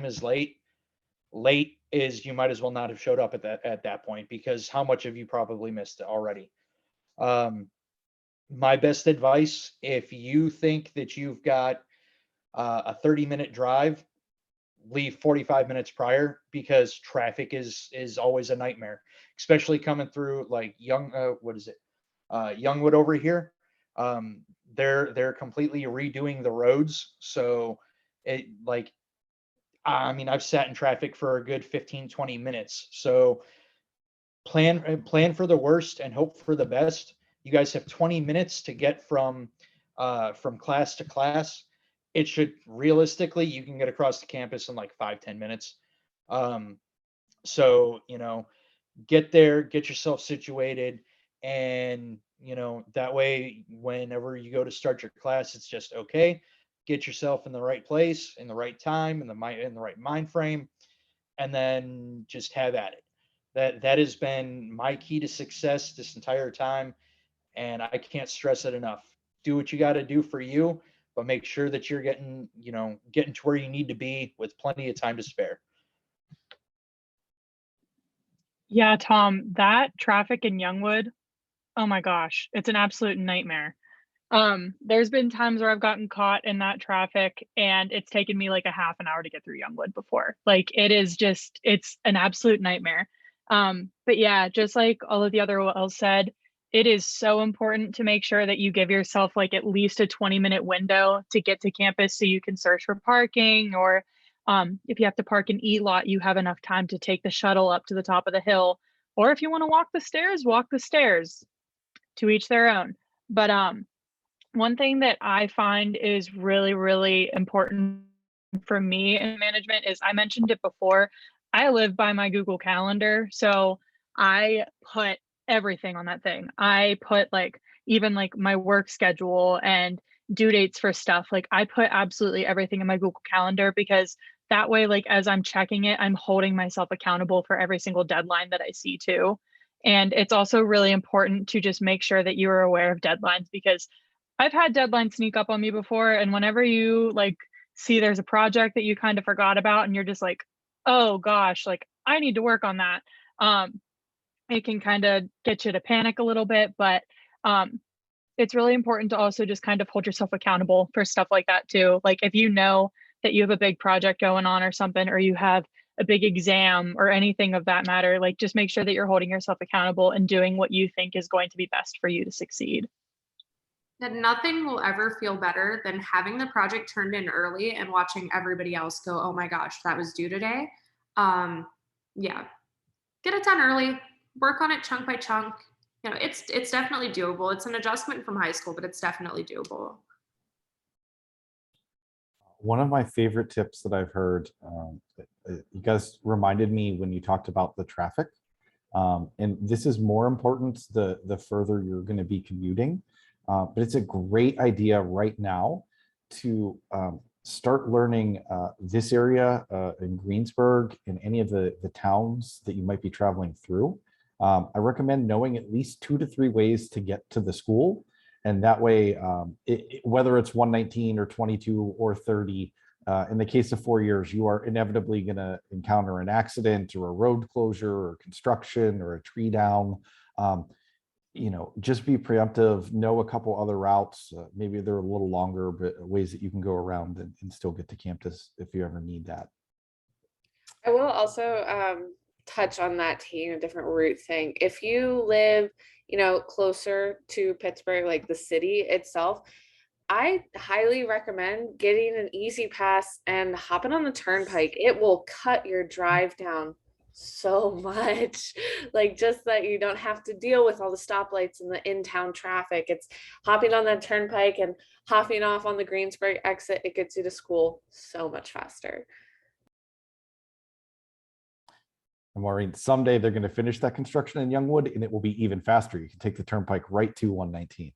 F: is late. Late is you might as well not have showed up at that point, because how much have you probably missed already? My best advice, if you think that you've got a 30-minute drive, leave 45 minutes prior, because traffic is always a nightmare, especially coming through like Youngwood over here. They're completely redoing the roads, so it like I mean, I've sat in traffic for a good 15-20 minutes. So plan for the worst and hope for the best. You guys have 20 minutes to get from class to class. It should realistically, you can get across the campus in like 5-10 minutes. So, get there, get yourself situated, and that way whenever you go to start your class, it's just okay. Get yourself in the right place, in the right time, in the right mind frame, and then just have at it. That has been my key to success this entire time, and I can't stress it enough. Do what you got to do for you, but make sure that you're getting to where you need to be with plenty of time to spare.
E: Yeah, Tom, that traffic in Youngwood, oh my gosh, it's an absolute nightmare. There's been times where I've gotten caught in that traffic and it's taken me like a half an hour to get through Youngwood before. Like it's an absolute nightmare. But yeah, just like all of the other else said, it is so important to make sure that you give yourself like at least a 20-minute window to get to campus so you can search for parking, or if you have to park an E-lot, you have enough time to take the shuttle up to the top of the hill. Or if you want to walk the stairs, walk the stairs. To each their own. But one thing that I find is really, really important for me in management is, I mentioned it before, I live by my Google Calendar. So I put everything on that thing. I put like even like my work schedule and due dates for stuff. Like I put absolutely everything in my Google Calendar, because that way, like as I'm checking it, I'm holding myself accountable for every single deadline that I see too. And it's also really important to just make sure that you are aware of deadlines, because I've had deadlines sneak up on me before. And whenever you like see there's a project that you kind of forgot about and you're just like, oh gosh, like I need to work on that. It can kind of get you to panic a little bit, but it's really important to also just kind of hold yourself accountable for stuff like that too. Like if you know that you have a big project going on or something, or you have a big exam or anything of that matter, like just make sure that you're holding yourself accountable and doing what you think is going to be best for you to succeed.
D: That nothing will ever feel better than having the project turned in early and watching everybody else go, oh my gosh, that was due today. Yeah, get it done early, work on it chunk by chunk. It's definitely doable. It's an adjustment from high school, but it's definitely doable.
B: One of my favorite tips that I've heard, you guys reminded me when you talked about the traffic, and this is more important the further you're going to be commuting, but it's a great idea right now to start learning this area in Greensburg and any of the towns that you might be traveling through. I recommend knowing at least 2 to 3 ways to get to the school. And that way, whether it's 119 or 22 or 30, in the case of 4 years, you are inevitably going to encounter an accident or a road closure or construction or a tree down. Just be preemptive, know a couple other routes. Maybe they're a little longer, but ways that you can go around and still get to campus if you ever need that.
C: I will also touch on that taking a different route thing. If you live, closer to Pittsburgh, like the city itself, I highly recommend getting an easy pass and hopping on the turnpike. It will cut your drive down so much. Like just that you don't have to deal with all the stoplights and the in-town traffic. It's hopping on that turnpike and hopping off on the Greensburg exit. It gets you to school so much faster.
B: And Maureen, someday they're going to finish that construction in Youngwood and it will be even faster. You can take the turnpike right to 119.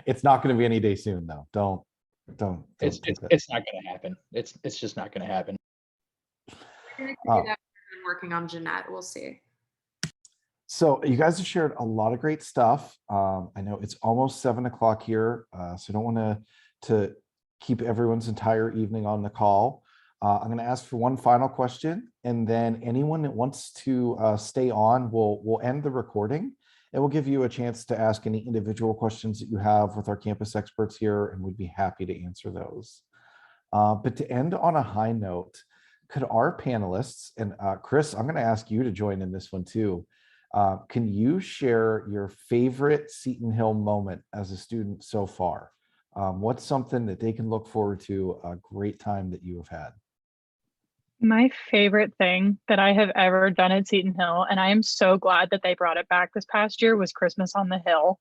B: It's not going to be any day soon though. Don't
F: It's
B: take that.
F: it's not going to happen. It's just not going to happen.
D: We're gonna do that and working on Jeanette. We'll see.
B: So you guys have shared a lot of great stuff. I know it's almost 7 o'clock here, so I don't want to keep everyone's entire evening on the call. I'm going to ask for one final question, and then anyone that wants to stay on, we'll end the recording, and we'll give you a chance to ask any individual questions that you have with our campus experts here, and we'd be happy to answer those. But to end on a high note, could our panelists, and Chris, I'm going to ask you to join in this one too. Can you share your favorite Seton Hill moment as a student so far? What's something that they can look forward to, a great time that you have had?
E: My favorite thing that I have ever done at Seton Hill, and I am so glad that they brought it back this past year, was Christmas on the Hill.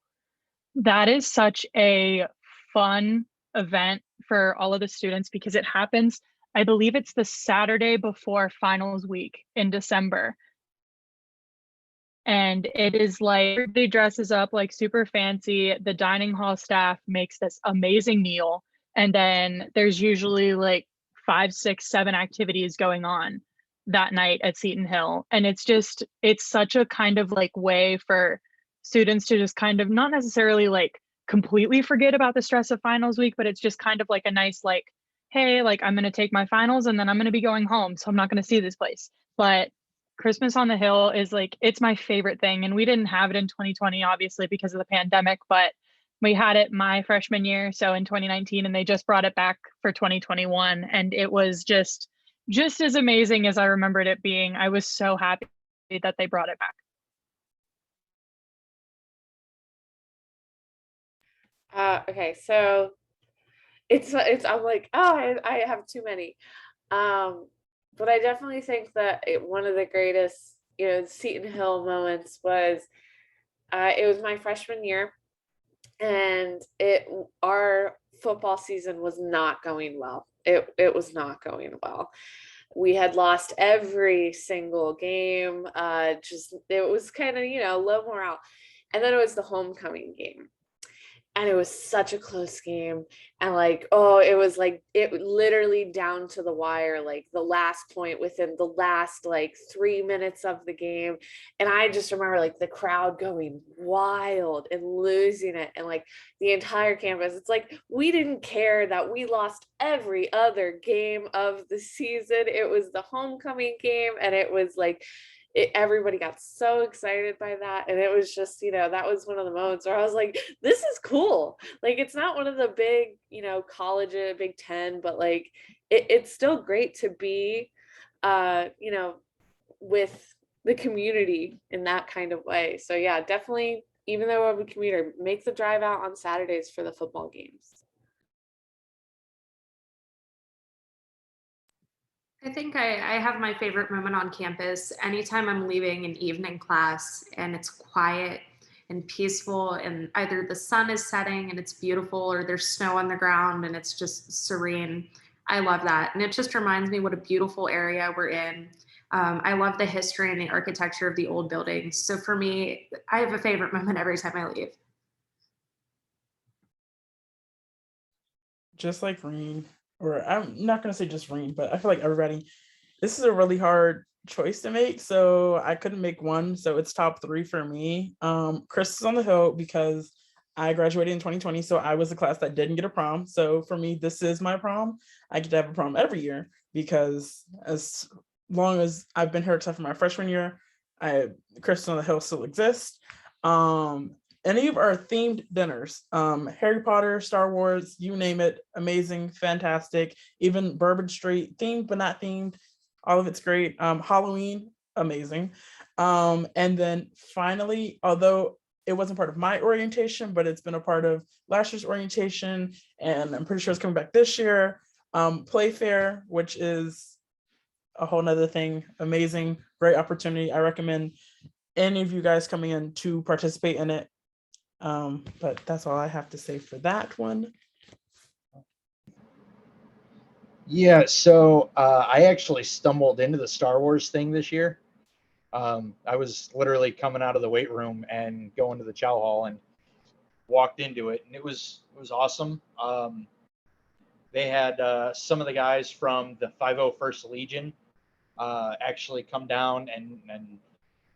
E: That is such a fun event for all of the students because it happens, I believe it's the Saturday before finals week in December. And it is like everybody dresses up like super fancy. The dining hall staff makes this amazing meal. And then there's usually like 5, 6, 7 activities going on that night at Seton Hill. And it's such a kind of like way for students to just kind of not necessarily like completely forget about the stress of finals week, but it's just kind of like a nice like, hey, like I'm going to take my finals and then I'm going to be going home. So I'm not going to see this place. But Christmas on the Hill is like, it's my favorite thing. And we didn't have it in 2020, obviously, because of the pandemic, but we had it my freshman year. So in 2019, and they just brought it back for 2021. And it was just as amazing as I remembered it being. I was so happy that they brought it back.
C: Okay, so it's I'm like, oh, I have too many. But I definitely think that one of the greatest, Seton Hill moments was, it was my freshman year, and our football season was not going well. It was not going well. We had lost every single game. It was kind of, low morale. And then it was the homecoming game. And it was such a close game. And like, oh, it was like, it literally down to the wire, like the last point within the last like 3 minutes of the game. And I just remember like the crowd going wild and losing it. And like the entire campus, it's like, we didn't care that we lost every other game of the season. It was the homecoming game. And it was like, everybody got so excited by that. And it was just, that was one of the moments where I was like, this is cool. Like, it's not one of the big, college, Big Ten, but like, it's still great to be, with the community in that kind of way. So yeah, definitely, even though I'm a commuter, make the drive out on Saturdays for the football games.
D: I think I have my favorite moment on campus. Anytime I'm leaving an evening class and it's quiet and peaceful and either the sun is setting and it's beautiful or there's snow on the ground and it's just serene. I love that. And it just reminds me what a beautiful area we're in. I love the history and the architecture of the old buildings. So for me, I have a favorite moment every time I leave.
A: Just like Reen, or I'm not going to say just Reen, but I feel like everybody, this is a really hard choice to make. So I couldn't make one. So it's top 3 for me. Chris is on the Hill because I graduated in 2020. So I was the class that didn't get a prom. So for me, this is my prom. I get to have a prom every year because as long as I've been here except for my freshman year, Chris on the Hill still exists. Any of our themed dinners, Harry Potter, Star Wars, you name it, amazing, fantastic. Even Bourbon Street, themed but not themed, all of it's great. Halloween, amazing. And then finally, although it wasn't part of my orientation, but it's been a part of last year's orientation, and I'm pretty sure it's coming back this year, Playfair, which is a whole nother thing, amazing, great opportunity. I recommend any of you guys coming in to participate in it. But that's all I have to say for that one.
F: Yeah, so I actually stumbled into the Star Wars thing this year. I was literally coming out of the weight room and going to the chow hall and walked into it, and it was awesome. They had some of the guys from the 501st Legion actually come down and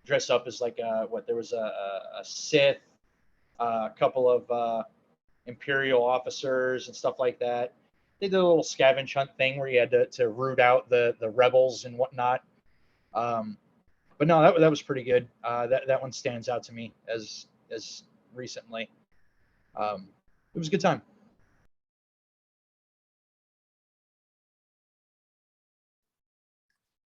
F: dress up as like there was a Sith, a couple of Imperial officers and stuff like that. They did a little scavenge hunt thing where you had to root out the rebels and whatnot. But no, that was pretty good. That one stands out to me as recently. It was a good time.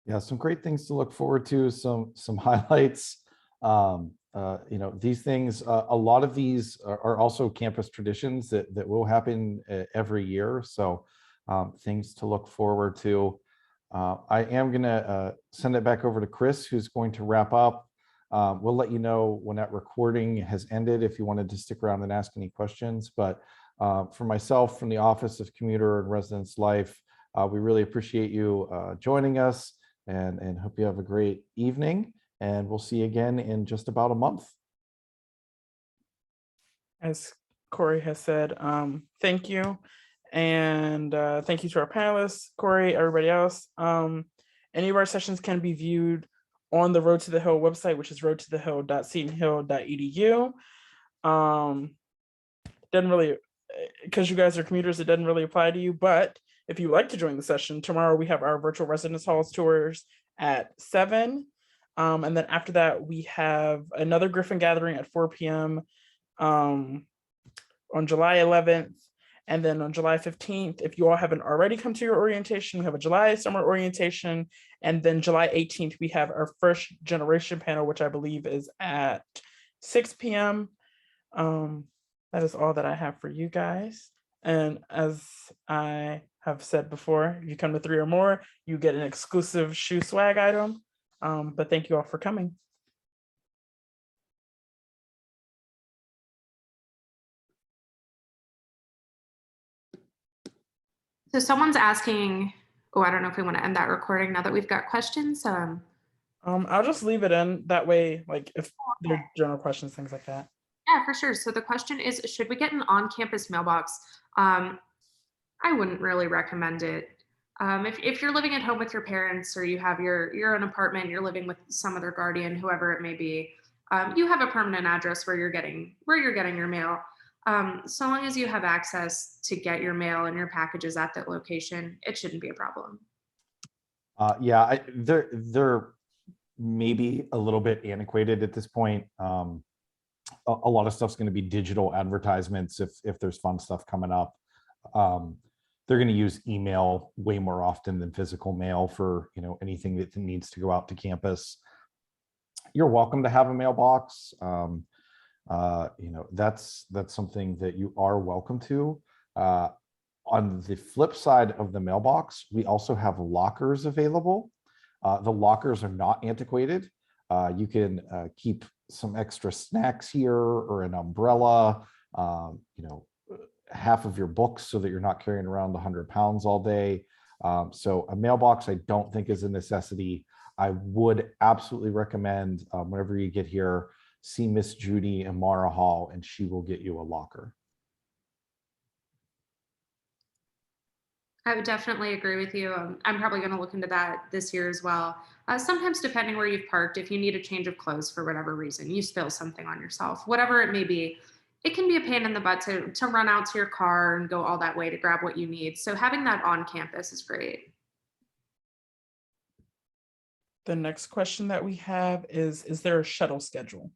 B: Yeah, some great things to look forward to, some highlights. These things, a lot of these are also campus traditions that will happen every year. So things to look forward to. I am going to send it back over to Chris, who's going to wrap up. We'll let you know when that recording has ended if you wanted to stick around and ask any questions. But for myself, from the Office of Commuter and Residence Life, we really appreciate you joining us and hope you have a great evening. And we'll see you again in just about a month.
A: As Cory has said, thank you. And thank you to our panelists, Cory, everybody else. Any of our sessions can be viewed on the Road to the Hill website, which is roadtothehill.setonhill.edu. Doesn't really, because you guys are commuters, it doesn't really apply to you, but if you'd like to join the session, tomorrow we have our virtual residence halls tours at 7. And then after that, we have another Griffin gathering at 4 p.m. On July 11th. And then on July 15th, if you all haven't already come to your orientation, we have a July summer orientation. And then July 18th, we have our first generation panel, which I believe is at 6 p.m. That is all that I have for you guys. And as I have said before, if you come to 3 or more, you get an exclusive SHU swag item. But thank you all for coming.
D: So someone's asking, oh, I don't know if we want to end that recording now that we've got questions.
A: I'll just leave it in that way, like if there are general questions, things like that.
D: Yeah, for sure. So the question is, should we get an on-campus mailbox? I wouldn't really recommend it. If you're living at home with your parents or you have your own apartment, you're living with some other guardian, whoever it may be, you have a permanent address where you're getting your mail. So long as you have access to get your mail and your packages at that location, it shouldn't be a problem.
B: They're maybe a little bit antiquated at this point. A lot of stuff's going to be digital advertisements if there's fun stuff coming up. They're going to use email way more often than physical mail for anything that needs to go out to campus. You're welcome to have a mailbox. That's something that you are welcome to. On the flip side of the mailbox, we also have lockers available. The lockers are not antiquated. You can keep some extra snacks here or an umbrella, half of your books so that you're not carrying around 100 pounds all day. So a mailbox I don't think is a necessity. I would absolutely recommend whenever you get here, see Miss Judy in Mara Hall and she will get you a locker.
D: I would definitely agree with you. I'm probably going to look into that this year as well. Sometimes depending where you've parked, if you need a change of clothes for whatever reason, you spill something on yourself, whatever it may be, it can be a pain in the butt to run out to your car and go all that way to grab what you need. So having that on campus is great.
A: The next question that we have is there a shuttle schedule?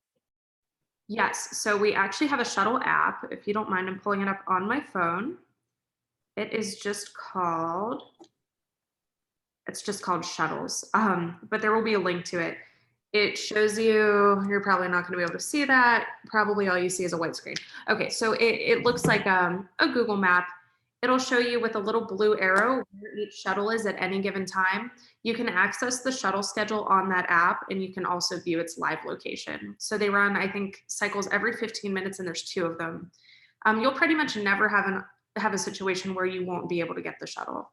D: Yes, so we actually have a shuttle app. If you don't mind, I'm pulling it up on my phone. It's just called Shuttles, but there will be a link to it. It shows you, you're probably not going to be able to see that. Probably all you see is a white screen. Okay, so it looks like a Google map. It'll show you with a little blue arrow where each shuttle is at any given time. You can access the shuttle schedule on that app, and you can also view its live location. So they run, I think, cycles every 15 minutes, and there's 2 of them. You'll pretty much never have a situation where you won't be able to get the shuttle.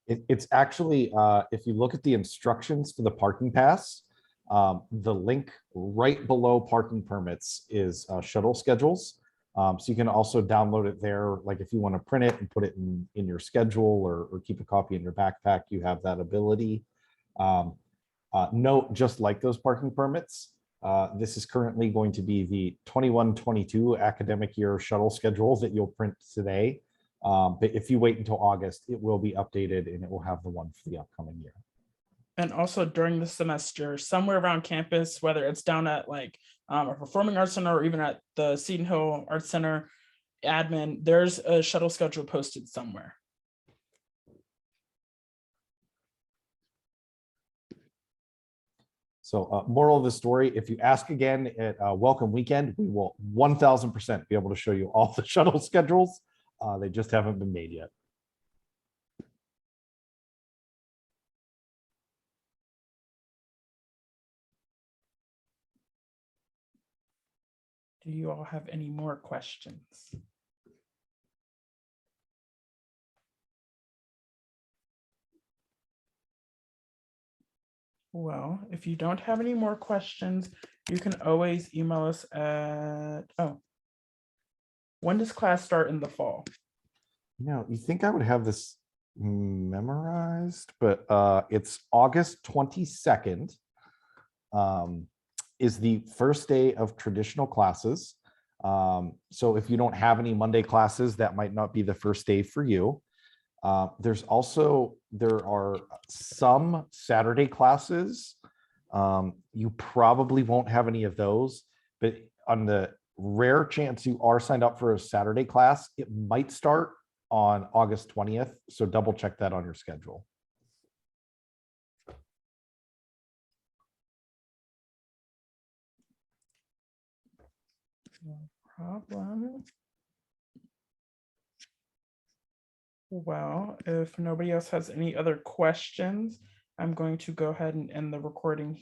B: It's actually, if you look at the instructions for the parking pass, the link right below parking permits is shuttle schedules. So you can also download it there. Like if you want to print it and put it in your schedule or keep a copy in your backpack, you have that ability. Note, just like those parking permits, this is currently going to be the 21-22 academic year shuttle schedule that you'll print today. But if you wait until August, it will be updated and it will have the one for the upcoming year.
A: And also during the semester, somewhere around campus, whether it's down at like a performing arts center or even at the Seton Hill Arts Center admin, there's a shuttle schedule posted somewhere.
B: So moral of the story, if you ask again at Welcome Weekend, we will 1000% be able to show you all the shuttle schedules. They just haven't been made yet.
A: Do you all have any more questions? Well, if you don't have any more questions, you can always email us at, when does class start in the fall?
B: You think I would have this memorized, but it's August 22nd is the first day of traditional classes. So if you don't have any Monday classes, that might not be the first day for you. There are some Saturday classes. You probably won't have any of those, but on the rare chance you are signed up for a Saturday class, it might start on August 20th. So double check that on your schedule.
A: No problem. Well, if nobody else has any other questions, I'm going to go ahead and end the recording